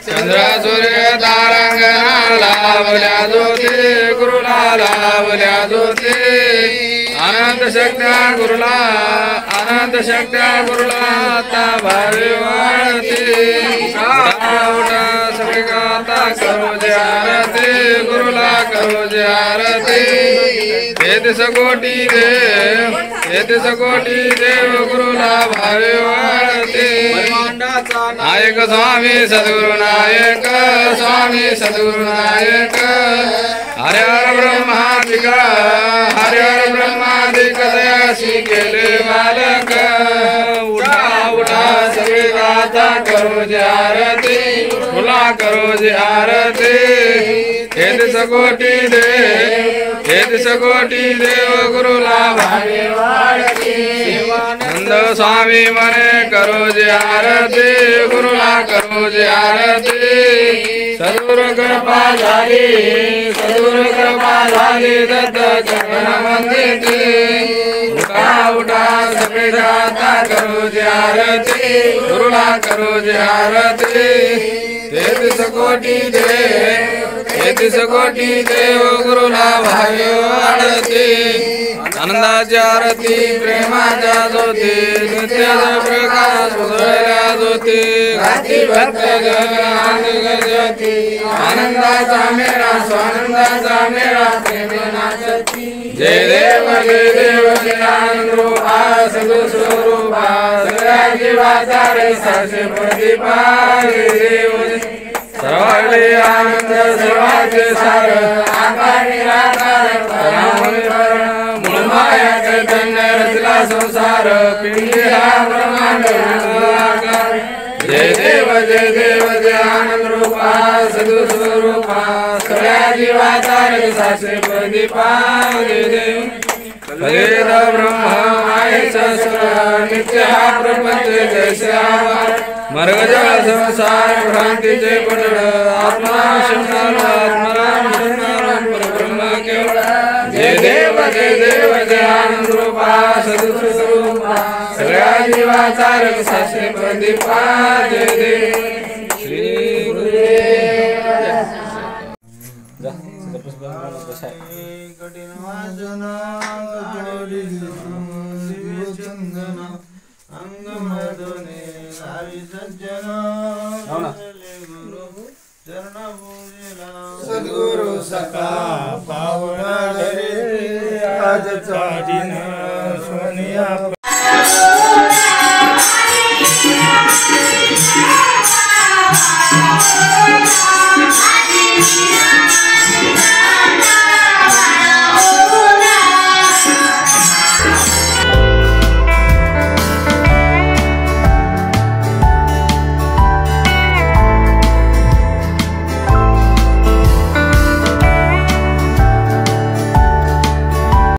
चंद्र सूर्य तारांगणा लाभल्या ज्योती गुरुला लाभल्या ज्योती अनंत शक्त्या गुरुला आता भावे वाढते उठा सगळे गाता करो जे आरती गुरुला करो जे आरती तेहतीस कोटी देव गुरुला भावे वाढते नायक स्वामी सद्गुरु नायक हरे हर ब्रह्मादिक दयासी केले मालक उठा सगळे गाता करो जे आरती गुरुला करो जे आरती तेहतीस कोटी देव गुरुला भावे वाढते नंद स्वामी मने करो जे आरती गुरुला करो जे आरती सद्गुरु कृपा झाली दत्त चरण वंदिते उठा सगळे गाता करो जे आरती गुरुला करो जे आरती तेहतीस कोटी देव गुरुला भावे वाढते आनंदाच्या आरती प्रेमाच्या ज्योती नित्याचा प्रकाश उजळल्या ज्योती घाती भक्त ज्योती आनंदाचा मेळा स्वानंदाचा मेळा प्रेमे नाचती जय देव जय आनंद रूपा सद्गुरुस्वरूपा सगळ्या जीवाचा रे साक्षी प्रदीपा जय देव सर्वांचे आनंद सर्वांचे सार आकार निराकार माया चैतन्य रचला संसार पिंडी हा ब्रह्मांड आकार जय देव जय आनंद रूपा सद्गुरुस्वरूपा सगळ्या जीवाचा रसासे प्रदीपा जय देव वेद ब्रह्म माहेश्वर नित्य हा प्रपंच जैसे मर्ग जळ संसार भ्रांतीचे पडळ आत्मनाम शंकर परब्रह्म केवळ जय देव जय आनंद रूपा सद्गुरुस्वरूपा सगळ्या जीवाचा रसासे प्रदीपा जय देव श्री गुरुदेव कठीण वाजना चंदना अंग मधुने सारी सज्जना सद्गुरु सखा पावडा रे आज दिन सोनिया